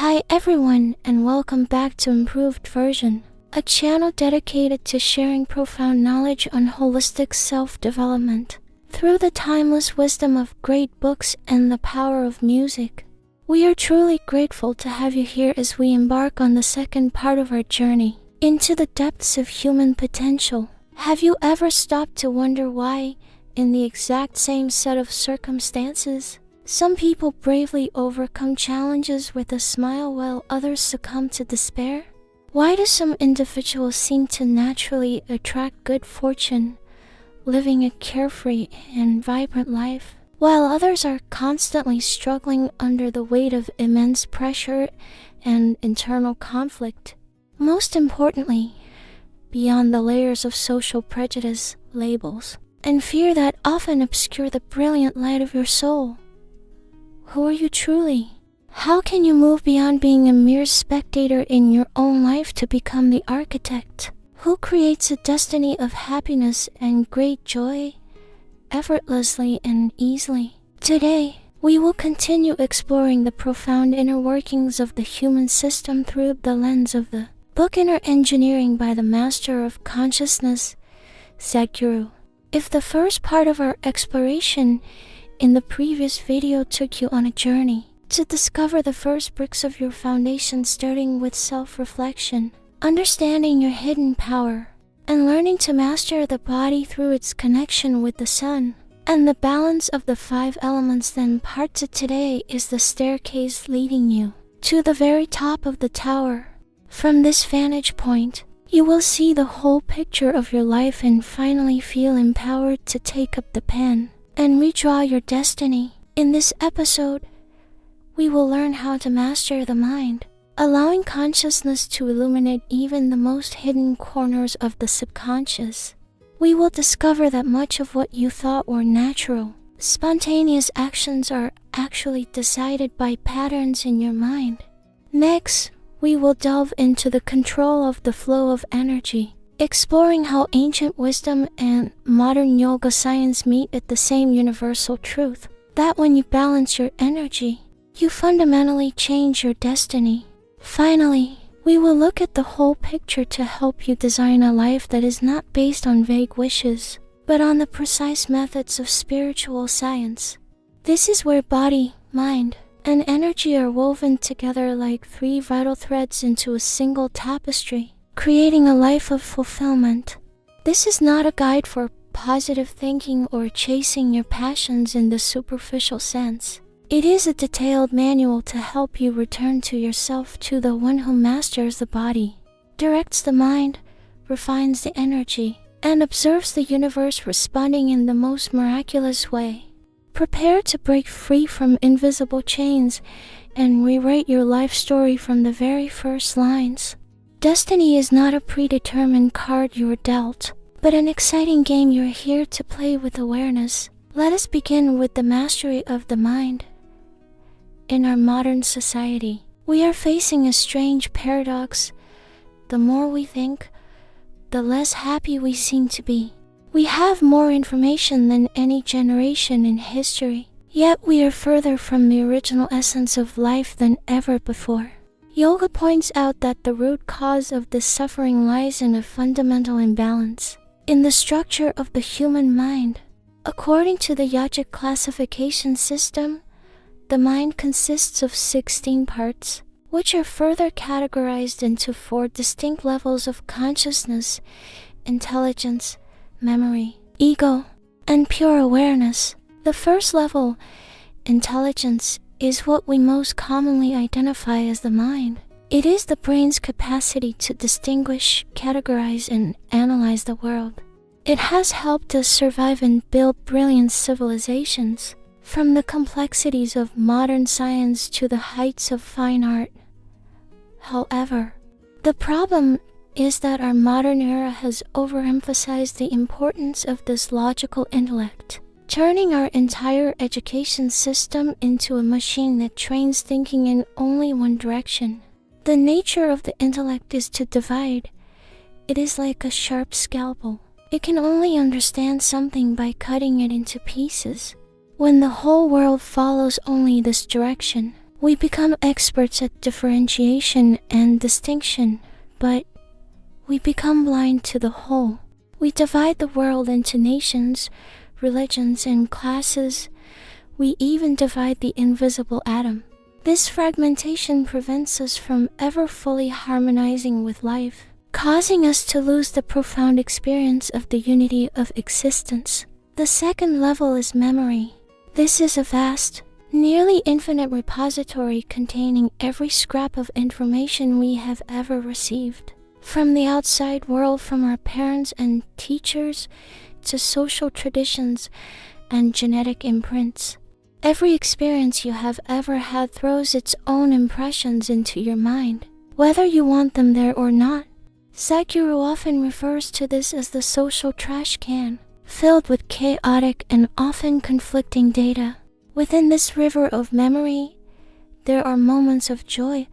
Hi everyone, and welcome back to Improved Version, a channel dedicated to sharing profound knowledge on holistic self-development through the timeless wisdom of great books and the power of music. We are truly grateful to have you here as we embark on the second part of our journey into the depths of human potential. Have you ever stopped to wonder why, in the exact same set of circumstances, some people bravely overcome challenges with a smile while others succumb to despair? Why do some individuals seem to naturally attract good fortune, living a carefree and vibrant life, while others are constantly struggling under the weight of immense pressure and internal conflict? Most importantly, beyond the layers of social prejudice, labels, and fear that often obscure the brilliant light of your soul, who are you truly? How can you move beyond being a mere spectator in your own life to become the architect who creates a destiny of happiness and great joy, effortlessly and easily? Today, we will continue exploring the profound inner workings of the human system through the lens of the book Inner Engineering by the Master of Consciousness, Sadhguru. If the first part of our exploration in the previous video took you on a journey to discover the first bricks of your foundation, starting with self-reflection, understanding your hidden power, and learning to master the body through its connection with the sun and the balance of the 5 elements, then part 2 today is the staircase leading you to the very top of the tower. From this vantage point, you will see the whole picture of your life and finally feel empowered to take up the pen and redraw your destiny. In this episode, we will learn how to master the mind, allowing consciousness to illuminate even the most hidden corners of the subconscious. We will discover that much of what you thought were natural, spontaneous actions are actually decided by patterns in your mind. Next, we will delve into the control of the flow of energy, exploring how ancient wisdom and modern yoga science meet at the same universal truth, that when you balance your energy, you fundamentally change your destiny. Finally, we will look at the whole picture to help you design a life that is not based on vague wishes, but on the precise methods of spiritual science. This is where body, mind, and energy are woven together like 3 vital threads into a single tapestry, creating a life of fulfillment. This is not a guide for positive thinking or chasing your passions in the superficial sense. It is a detailed manual to help you return to yourself, to the one who masters the body, directs the mind, refines the energy, and observes the universe responding in the most miraculous way. Prepare to break free from invisible chains and rewrite your life story from the very first lines. Destiny is not a predetermined card you're dealt, but an exciting game you're here to play with awareness. Let us begin with the mastery of the mind. In our modern society, we are facing a strange paradox. The more we think, the less happy we seem to be. We have more information than any generation in history, yet we are further from the original essence of life than ever before. Yoga points out that the root cause of this suffering lies in a fundamental imbalance in the structure of the human mind. According to the yogic classification system, the mind consists of 16 parts, which are further categorized into 4 distinct levels of consciousness: intelligence, memory, ego, and pure awareness. The first level, intelligence, is what we most commonly identify as the mind. It is the brain's capacity to distinguish, categorize, and analyze the world. It has helped us survive and build brilliant civilizations, from the complexities of modern science to the heights of fine art. However, the problem is that our modern era has overemphasized the importance of this logical intellect, turning our entire education system into a machine that trains thinking in only one direction. The nature of the intellect is to divide. It is like a sharp scalpel. It can only understand something by cutting it into pieces. When the whole world follows only this direction, We become experts at differentiation and distinction, but we become blind to the whole. We divide the world into nations, religions, and classes. We even divide the invisible atom. This fragmentation prevents us from ever fully harmonizing with life, causing us to lose the profound experience of the unity of existence. The second level is memory. This is a vast, nearly infinite repository containing every scrap of information we have ever received, from the outside world, from our parents and teachers, to social traditions and genetic imprints. Every experience you have ever had throws its own impressions into your mind, whether you want them there or not. Sadhguru often refers to this as the social trash can, filled with chaotic and often conflicting data. Within this river of memory, there are moments of joy,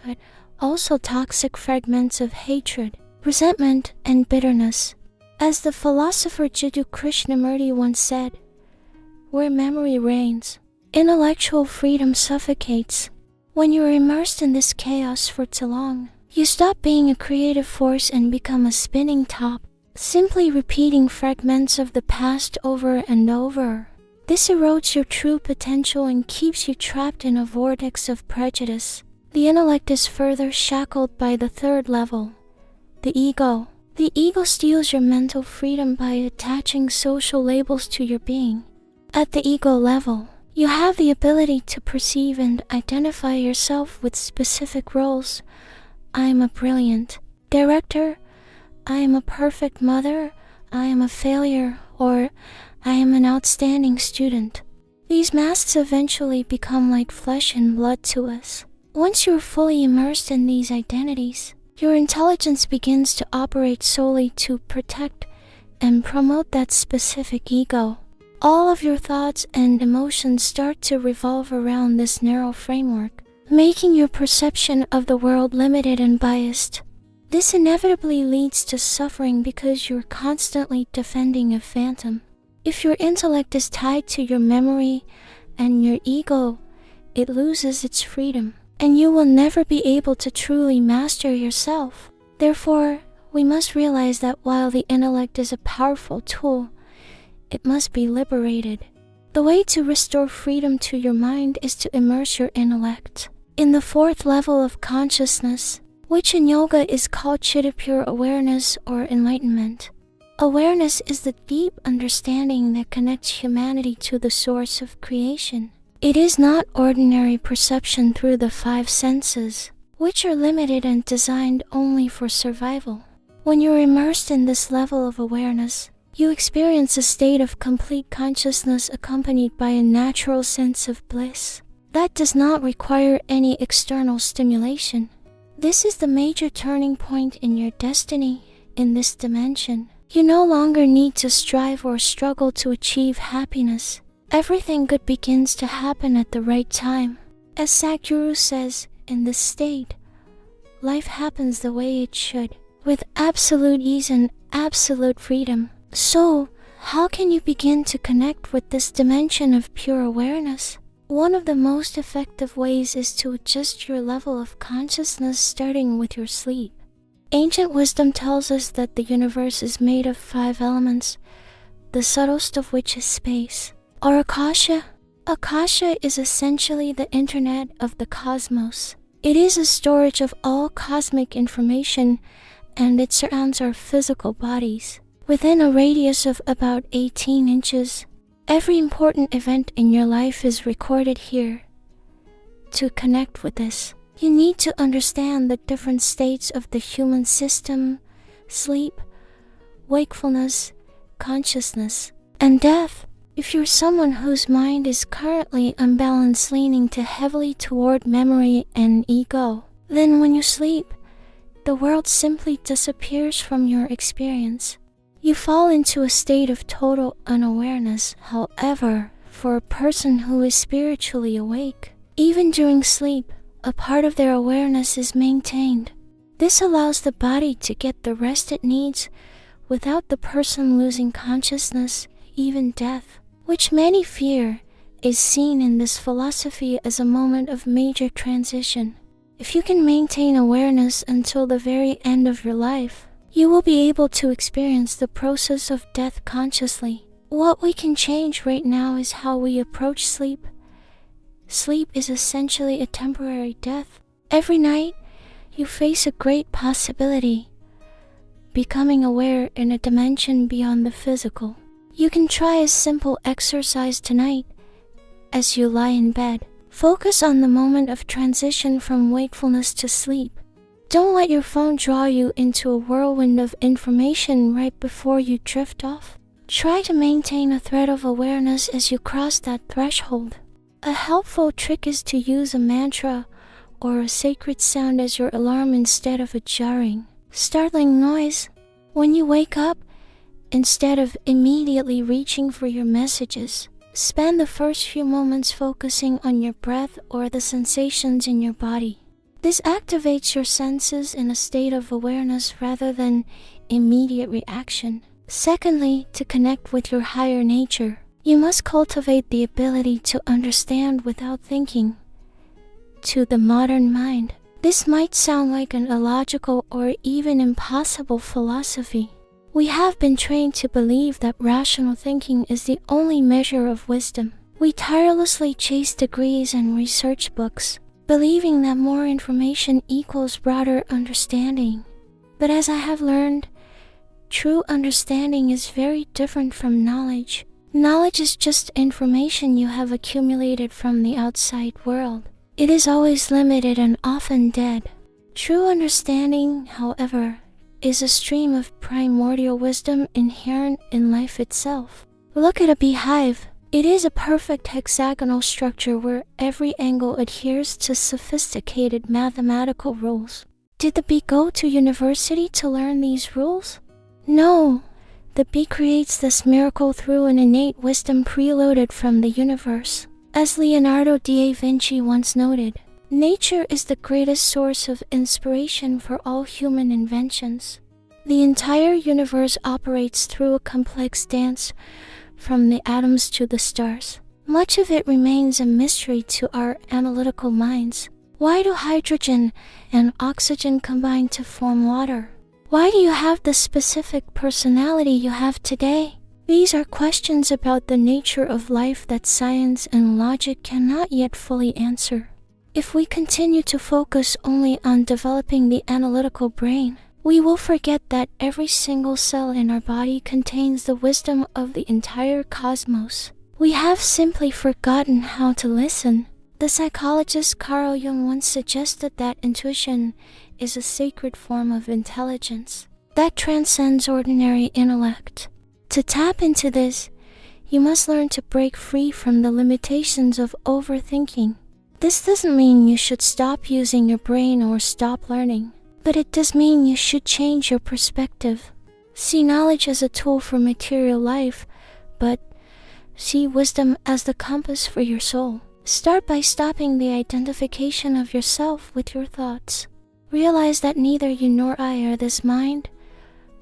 but also toxic fragments of hatred, resentment, and bitterness. As the philosopher Jiddu Krishnamurti once said, "Where memory reigns, intellectual freedom suffocates." When you're immersed in this chaos for too long, you stop being a creative force and become a spinning top, simply repeating fragments of the past over and over. This erodes your true potential and keeps you trapped in a vortex of prejudice. The intellect is further shackled by the third level, the ego. The ego steals your mental freedom by attaching social labels to your being. At the ego level, you have the ability to perceive and identify yourself with specific roles. I am a brilliant director, I am a perfect mother, I am a failure, or I am an outstanding student. These masks eventually become like flesh and blood to us. Once you're fully immersed in these identities, your intelligence begins to operate solely to protect and promote that specific ego. All of your thoughts and emotions start to revolve around this narrow framework, making your perception of the world limited and biased. This inevitably leads to suffering because you're constantly defending a phantom. If your intellect is tied to your memory and your ego, it loses its freedom, and you will never be able to truly master yourself. Therefore, we must realize that while the intellect is a powerful tool, it must be liberated. The way to restore freedom to your mind is to immerse your intellect in the fourth level of consciousness, which in yoga is called Chitta pure awareness or enlightenment. Awareness is the deep understanding that connects humanity to the source of creation. It is not ordinary perception through the five senses, which are limited and designed only for survival. When you're immersed in this level of awareness, you experience a state of complete consciousness accompanied by a natural sense of bliss that does not require any external stimulation. This is the major turning point in your destiny in this dimension. You no longer need to strive or struggle to achieve happiness. Everything good begins to happen at the right time. As Sadhguru says, in this state, life happens the way it should, with absolute ease and absolute freedom. So, how can you begin to connect with this dimension of pure awareness? One of the most effective ways is to adjust your level of consciousness starting with your sleep. Ancient wisdom tells us that the universe is made of 5 elements, the subtlest of which is space, or Akasha. Akasha is essentially the internet of the cosmos. It is a storage of all cosmic information, and it surrounds our physical bodies. Within a radius of about 18 inches, every important event in your life is recorded here. To connect with this, you need to understand the different states of the human system: sleep, wakefulness, consciousness, and death. If you're someone whose mind is currently unbalanced, leaning too heavily toward memory and ego, then when you sleep, the world simply disappears from your experience. You fall into a state of total unawareness. However, for a person who is spiritually awake, even during sleep, a part of their awareness is maintained. This allows the body to get the rest it needs without the person losing consciousness, even death, which many fear is seen in this philosophy as a moment of major transition. If you can maintain awareness until the very end of your life, you will be able to experience the process of death consciously. What we can change right now is how we approach sleep. Sleep is essentially a temporary death. Every night, you face a great possibility, becoming aware in a dimension beyond the physical. You can try a simple exercise tonight. As you lie in bed, focus on the moment of transition from wakefulness to sleep. Don't let your phone draw you into a whirlwind of information right before you drift off. Try to maintain a thread of awareness as you cross that threshold. A helpful trick is to use a mantra or a sacred sound as your alarm instead of a jarring, startling noise. When you wake up, instead of immediately reaching for your messages, spend the first few moments focusing on your breath or the sensations in your body. This activates your senses in a state of awareness rather than immediate reaction. Secondly, to connect with your higher nature, you must cultivate the ability to understand without thinking. To the modern mind, this might sound like an illogical or even impossible philosophy. We have been trained to believe that rational thinking is the only measure of wisdom. We tirelessly chase degrees and research books, believing that more information equals broader understanding. But as I have learned, true understanding is very different from knowledge. Knowledge is just information you have accumulated from the outside world. It is always limited and often dead. True understanding, however, is a stream of primordial wisdom inherent in life itself. Look at a beehive. It is a perfect hexagonal structure where every angle adheres to sophisticated mathematical rules. Did the bee go to university to learn these rules? No. The bee creates this miracle through an innate wisdom preloaded from the universe. As Leonardo da Vinci once noted, nature is the greatest source of inspiration for all human inventions. The entire universe operates through a complex dance, from the atoms to the stars. Much of it remains a mystery to our analytical minds. Why do hydrogen and oxygen combine to form water? Why do you have the specific personality you have today? These are questions about the nature of life that science and logic cannot yet fully answer. If we continue to focus only on developing the analytical brain, we will forget that every single cell in our body contains the wisdom of the entire cosmos. We have simply forgotten how to listen. The psychologist Carl Jung once suggested that intuition is a sacred form of intelligence that transcends ordinary intellect. To tap into this, you must learn to break free from the limitations of overthinking. This doesn't mean you should stop using your brain or stop learning, but it does mean you should change your perspective. See knowledge as a tool for material life, but see wisdom as the compass for your soul. Start by stopping the identification of yourself with your thoughts. Realize that neither you nor I are this mind,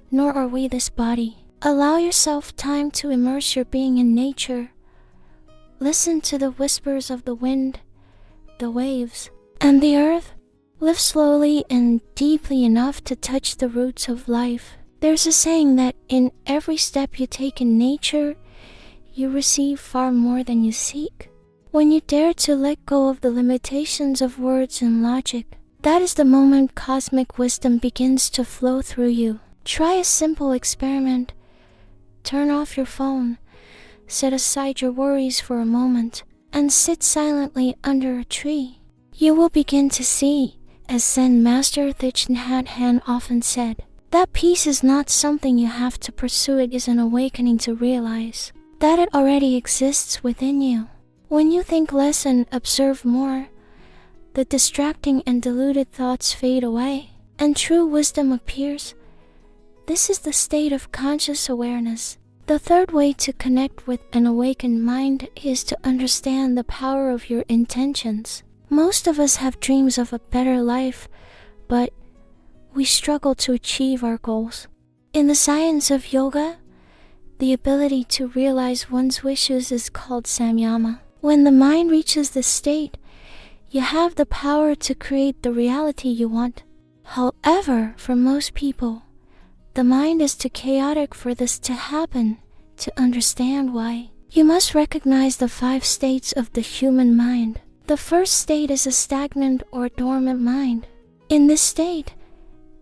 nor are we this body. Allow yourself time to immerse your being in nature. Listen to the whispers of the wind, the waves, and the earth. Live slowly and deeply enough to touch the roots of life. There's a saying that in every step you take in nature, you receive far more than you seek. When you dare to let go of the limitations of words and logic, that is the moment cosmic wisdom begins to flow through you. Try a simple experiment. Turn off your phone, set aside your worries for a moment, and sit silently under a tree. You will begin to see, as Zen Master Thich Nhat Hanh often said, that peace is not something you have to pursue. It is an awakening to realize that it already exists within you. When you think less and observe more, the distracting and deluded thoughts fade away, and true wisdom appears. This is the state of conscious awareness. The third way to connect with an awakened mind is to understand the power of your intentions. Most of us have dreams of a better life, but we struggle to achieve our goals. In the science of yoga, the ability to realize one's wishes is called samyama. When the mind reaches this state, you have the power to create the reality you want. However, for most people, the mind is too chaotic for this to happen. To understand why, you must recognize the 5 states of the human mind. The first state is a stagnant or dormant mind. In this state,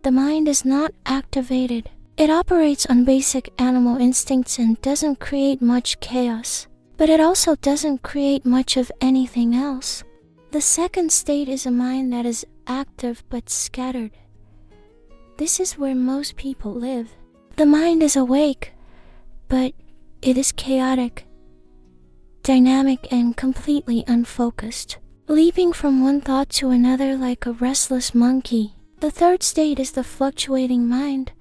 the mind is not activated. It operates on basic animal instincts and doesn't create much chaos. But it also doesn't create much of anything else. The second state is a mind that is active but scattered. This is where most people live. The mind is awake, but it is chaotic, dynamic, and completely unfocused, leaping from one thought to another like a restless monkey. The third state is the fluctuating mind,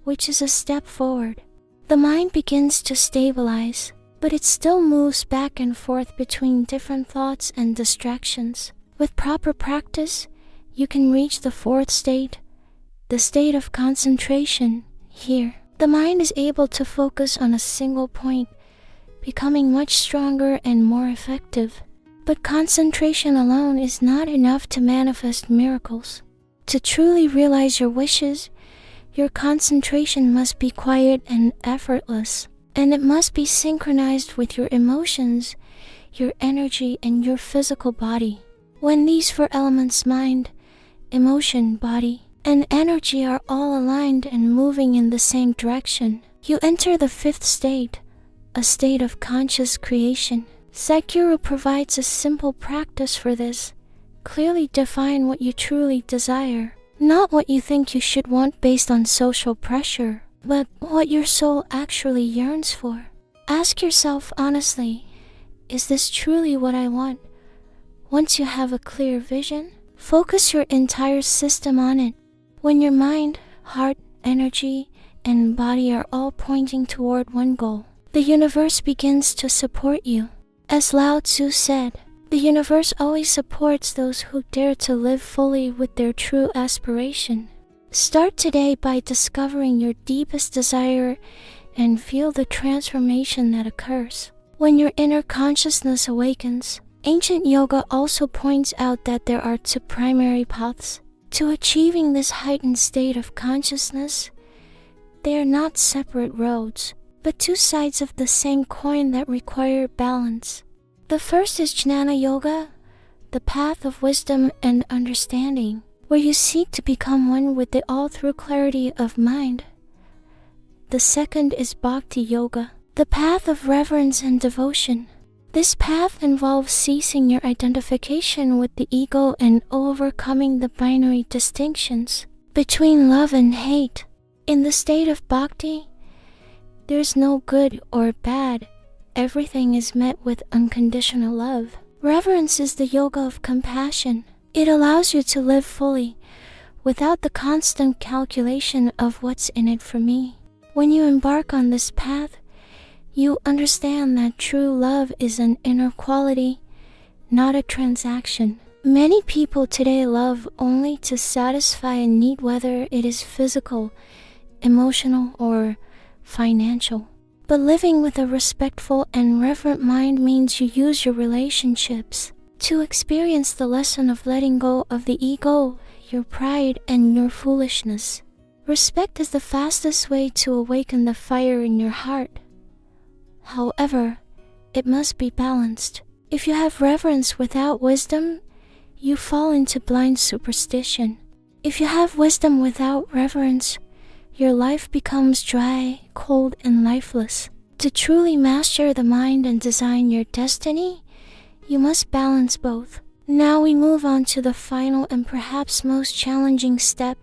which is a step forward. The mind begins to stabilize, but it still moves back and forth between different thoughts and distractions. With proper practice, you can reach the fourth state, the state of concentration. Here, the mind is able to focus on a single point, becoming much stronger and more effective. But concentration alone is not enough to manifest miracles. To truly realize your wishes, your concentration must be quiet and effortless, and it must be synchronized with your emotions, your energy, and your physical body. When these 4 elements, mind, emotion, body, and energy, are all aligned and moving in the same direction, you enter the 5th state, a state of conscious creation. Sadhguru provides a simple practice for this. Clearly define what you truly desire, not what you think you should want based on social pressure, but what your soul actually yearns for. Ask yourself honestly, is this truly what I want? Once you have a clear vision, focus your entire system on it. When your mind, heart, energy, and body are all pointing toward one goal, the universe begins to support you. As Lao Tzu said, the universe always supports those who dare to live fully with their true aspiration. Start today by discovering your deepest desire and feel the transformation that occurs. When your inner consciousness awakens, ancient yoga also points out that there are 2 primary paths to achieving this heightened state of consciousness. They are not separate roads, but 2 sides of the same coin that require balance. The first is Jnana Yoga, the path of wisdom and understanding, where you seek to become one with the all through clarity of mind. The second is Bhakti Yoga, the path of reverence and devotion. This path involves ceasing your identification with the ego and overcoming the binary distinctions between love and hate. In the state of Bhakti, there's no good or bad. Everything is met with unconditional love. Reverence is the yoga of compassion. It allows you to live fully, without the constant calculation of what's in it for me. When you embark on this path, you understand that true love is an inner quality, not a transaction. Many people today love only to satisfy a need, whether it is physical, emotional, or financial. But living with a respectful and reverent mind means you use your relationships to experience the lesson of letting go of the ego, your pride, and your foolishness. Respect is the fastest way to awaken the fire in your heart. However, it must be balanced. If you have reverence without wisdom, you fall into blind superstition. If you have wisdom without reverence, your life becomes dry, cold, and lifeless. To truly master the mind and design your destiny, you must balance both. Now we move on to the final and perhaps most challenging step,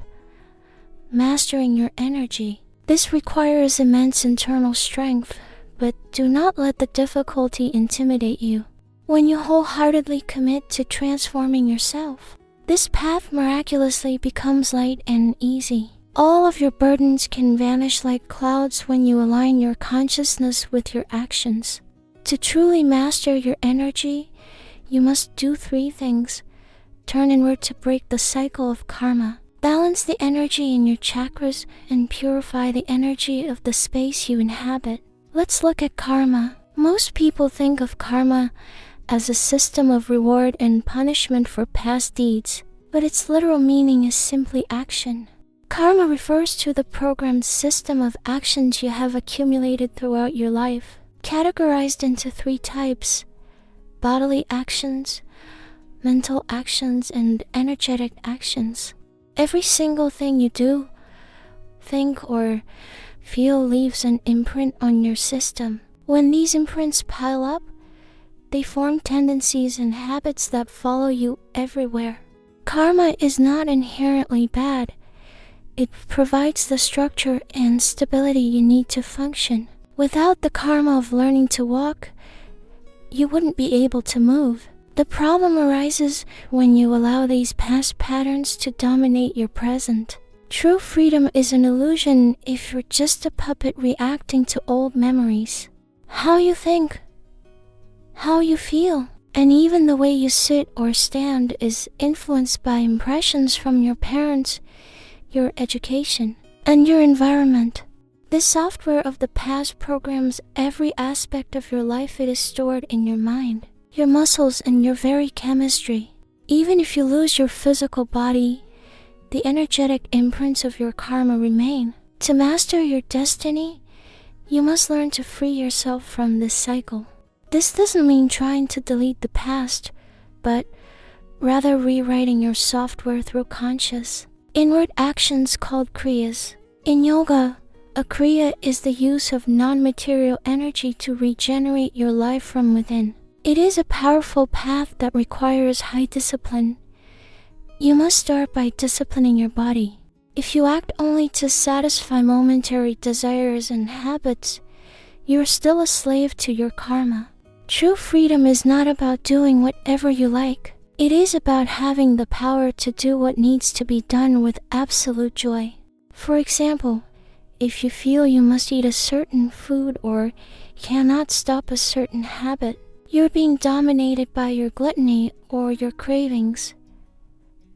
mastering your energy. This requires immense internal strength, but do not let the difficulty intimidate you. When you wholeheartedly commit to transforming yourself, this path miraculously becomes light and easy. All of your burdens can vanish like clouds when you align your consciousness with your actions. To truly master your energy, you must do 3 things. Turn inward to break the cycle of karma. Balance the energy in your chakras and purify the energy of the space you inhabit. Let's look at karma. Most people think of karma as a system of reward and punishment for past deeds, but its literal meaning is simply action. Karma refers to the programmed system of actions you have accumulated throughout your life, categorized into 3 types: bodily actions, mental actions, and energetic actions. Every single thing you do, think, or feel leaves an imprint on your system. When these imprints pile up, they form tendencies and habits that follow you everywhere. Karma is not inherently bad. It provides the structure and stability you need to function. Without the karma of learning to walk, you wouldn't be able to move. The problem arises when you allow these past patterns to dominate your present. True freedom is an illusion if you're just a puppet reacting to old memories. How you think, how you feel, and even the way you sit or stand is influenced by impressions from your parents, your education, and your environment. This software of the past programs every aspect of your life. It is stored in your mind, your muscles, and your very chemistry. Even if you lose your physical body, the energetic imprints of your karma remain. To master your destiny, you must learn to free yourself from this cycle. This doesn't mean trying to delete the past, but rather rewriting your software through conscious, inward actions called kriyas. In yoga, a kriya is the use of non-material energy to regenerate your life from within. It is a powerful path that requires high discipline. You must start by disciplining your body. If you act only to satisfy momentary desires and habits, you're still a slave to your karma. True freedom is not about doing whatever you like. It is about having the power to do what needs to be done with absolute joy. For example, if you feel you must eat a certain food or cannot stop a certain habit, you're being dominated by your gluttony or your cravings.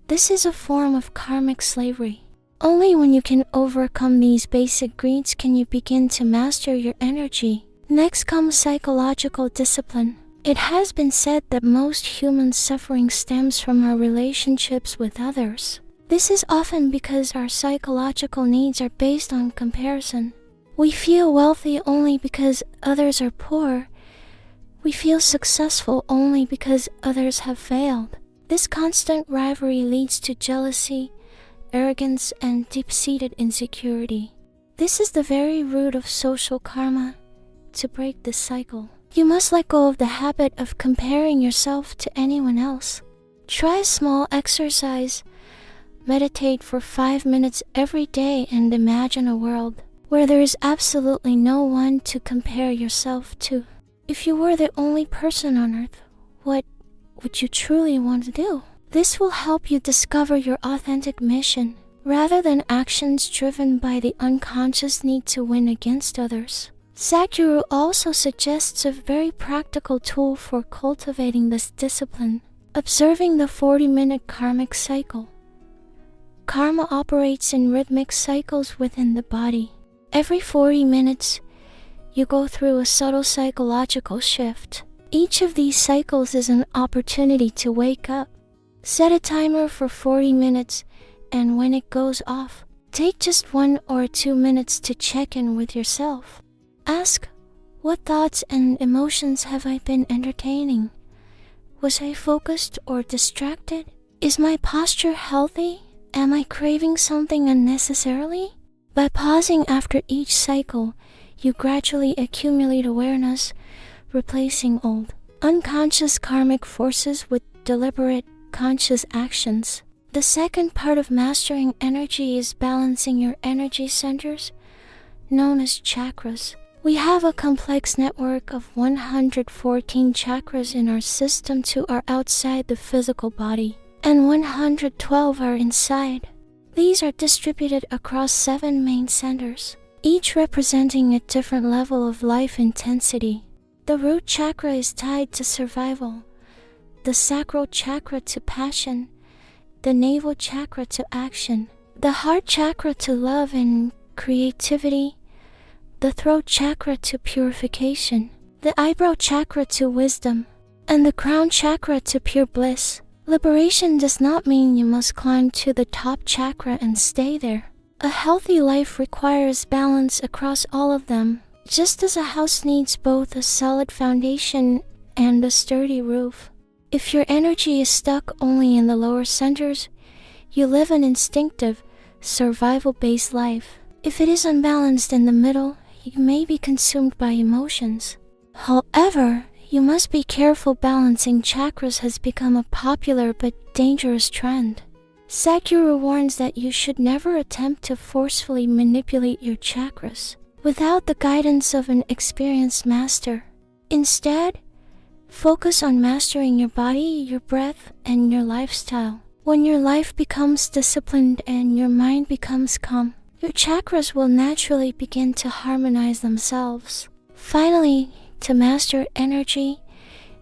This is a form of karmic slavery. Only when you can overcome these basic greeds can you begin to master your energy. Next comes psychological discipline. It has been said that most human suffering stems from our relationships with others. This is often because our psychological needs are based on comparison. We feel wealthy only because others are poor. We feel successful only because others have failed. This constant rivalry leads to jealousy, arrogance, and deep-seated insecurity. This is the very root of social karma. To break this cycle, you must let go of the habit of comparing yourself to anyone else. Try a small exercise. Meditate for 5 minutes every day and imagine a world where there is absolutely no one to compare yourself to. If you were the only person on earth, what would you truly want to do? This will help you discover your authentic mission, rather than actions driven by the unconscious need to win against others. Sadhguru also suggests a very practical tool for cultivating this discipline: observing the 40-minute karmic cycle. Karma operates in rhythmic cycles within the body. Every 40 minutes, you go through a subtle psychological shift. Each of these cycles is an opportunity to wake up. Set a timer for 40 minutes, and when it goes off, take just 1 or 2 minutes to check in with yourself. Ask, what thoughts and emotions have I been entertaining? Was I focused or distracted? Is my posture healthy? Am I craving something unnecessarily? By pausing after each cycle, you gradually accumulate awareness, replacing old, unconscious karmic forces with deliberate, conscious actions. The second part of mastering energy is balancing your energy centers, known as chakras. We have a complex network of 114 chakras in our system. 2 are outside the physical body, and 112 are inside. These are distributed across 7 main centers, each representing a different level of life intensity. The root chakra is tied to survival, the sacral chakra to passion, the navel chakra to action, the heart chakra to love and creativity, the throat chakra to purification, the eyebrow chakra to wisdom, and the crown chakra to pure bliss. Liberation does not mean you must climb to the top chakra and stay there. A healthy life requires balance across all of them, just as a house needs both a solid foundation and a sturdy roof. If your energy is stuck only in the lower centers, you live an instinctive, survival-based life. If it is unbalanced in the middle, you may be consumed by emotions. However, you must be careful. Balancing chakras has become a popular but dangerous trend. Sadhguru warns that you should never attempt to forcefully manipulate your chakras without the guidance of an experienced master. Instead, focus on mastering your body, your breath, and your lifestyle. When your life becomes disciplined and your mind becomes calm, your chakras will naturally begin to harmonize themselves. Finally, to master energy,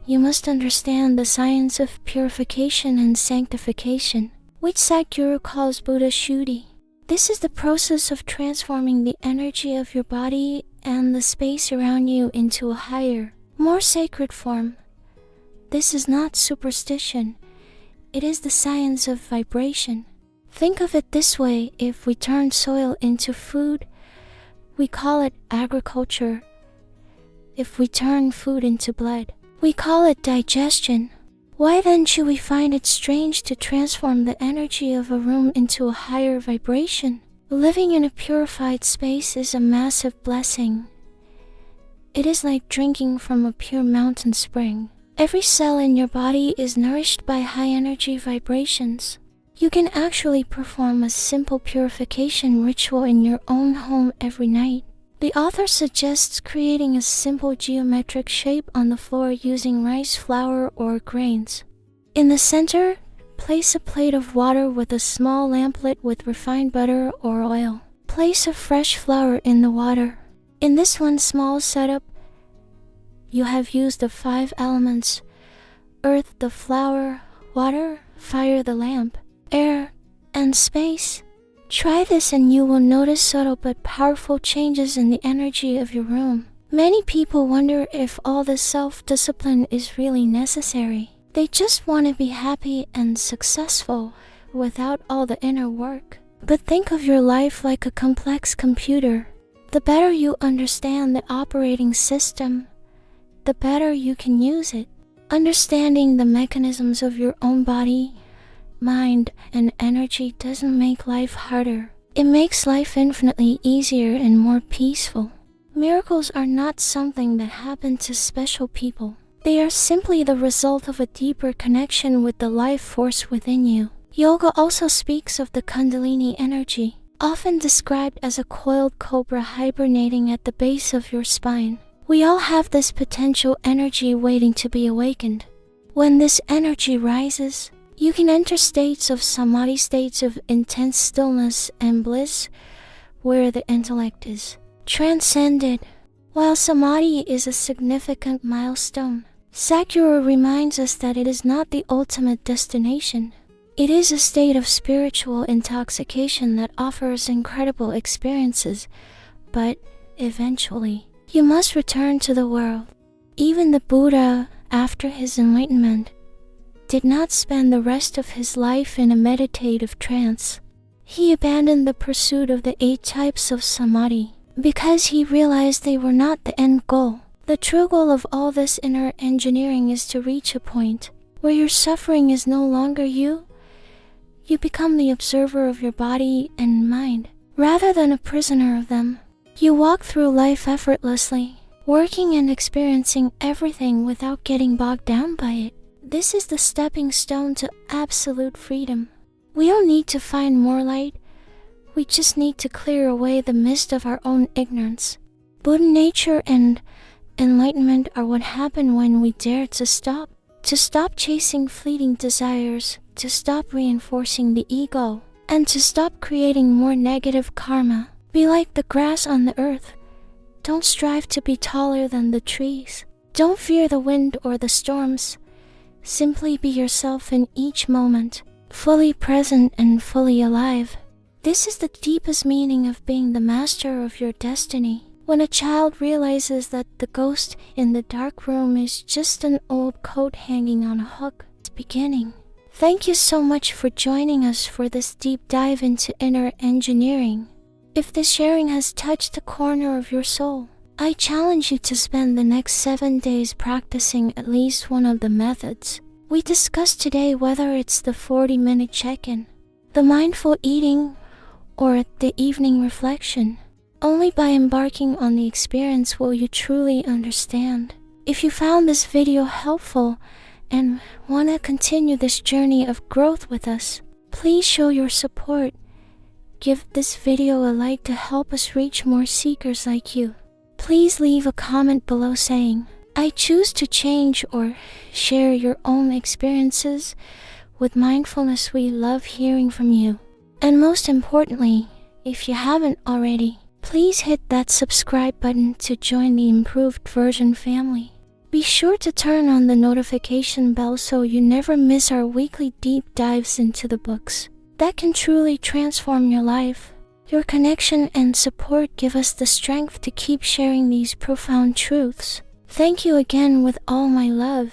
you must understand the science of purification and sanctification, which Sadhguru calls Buddha Shuddhi. This is the process of transforming the energy of your body and the space around you into a higher, more sacred form. This is not superstition. It is the science of vibration. Think of it this way: if we turn soil into food, we call it agriculture. If we turn food into blood, we call it digestion. Why then should we find it strange to transform the energy of a room into a higher vibration? Living in a purified space is a massive blessing. It is like drinking from a pure mountain spring. Every cell in your body is nourished by high energy vibrations. You can actually perform a simple purification ritual in your own home every night. The author suggests creating a simple geometric shape on the floor using rice flour or grains. In the center, place a plate of water with a small lamplet with refined butter or oil. Place a fresh flower in the water. In this one small setup, you have used the 5 elements: earth, the flower, water, fire, the lamp, air, and space. Try this and you will notice subtle but powerful changes in the energy of your room. Many people wonder if all this self-discipline is really necessary. They just want to be happy and successful without all the inner work. But think of your life like a complex computer. The better you understand the operating system, the better you can use it. Understanding the mechanisms of your own body, mind, and energy doesn't make life harder. It makes life infinitely easier and more peaceful. Miracles are not something that happen to special people. They are simply the result of a deeper connection with the life force within you. Yoga also speaks of the Kundalini energy, often described as a coiled cobra hibernating at the base of your spine. We all have this potential energy waiting to be awakened. When this energy rises, you can enter states of samadhi, states of intense stillness and bliss, where the intellect is transcended. While samadhi is a significant milestone, Sadhguru reminds us that it is not the ultimate destination. It is a state of spiritual intoxication that offers incredible experiences, but eventually, you must return to the world. Even the Buddha, after his enlightenment, did not spend the rest of his life in a meditative trance. He abandoned the pursuit of the 8 types of samadhi because he realized they were not the end goal. The true goal of all this inner engineering is to reach a point where your suffering is no longer you. You become the observer of your body and mind, rather than a prisoner of them. You walk through life effortlessly, working and experiencing everything without getting bogged down by it. This is the stepping stone to absolute freedom. We don't need to find more light. We just need to clear away the mist of our own ignorance. Buddha nature and enlightenment are what happen when we dare to stop chasing fleeting desires, to stop reinforcing the ego, and to stop creating more negative karma. Be like the grass on the earth. Don't strive to be taller than the trees. Don't fear the wind or the storms. Simply be yourself in each moment, fully present and fully alive. This is the deepest meaning of being the master of your destiny. When a child realizes that the ghost in the dark room is just an old coat hanging on a hook, it's beginning. Thank you so much for joining us for this deep dive into inner engineering. If this sharing has touched a corner of your soul, I challenge you to spend the next 7 days practicing at least one of the methods we discussed today, whether it's the 40-minute check-in, the mindful eating, or the evening reflection. Only by embarking on the experience will you truly understand. If you found this video helpful and want to continue this journey of growth with us, please show your support. Give this video a like to help us reach more seekers like you. Please leave a comment below saying, "I choose to change," or share your own experiences with mindfulness. We love hearing from you. And most importantly, if you haven't already, please hit that subscribe button to join the Improved Version family. Be sure to turn on the notification bell so you never miss our weekly deep dives into the books that can truly transform your life. Your connection and support give us the strength to keep sharing these profound truths. Thank you again with all my love,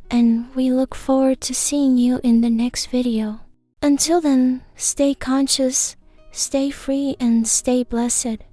and we look forward to seeing you in the next video. Until then, stay conscious, stay free, and stay blessed.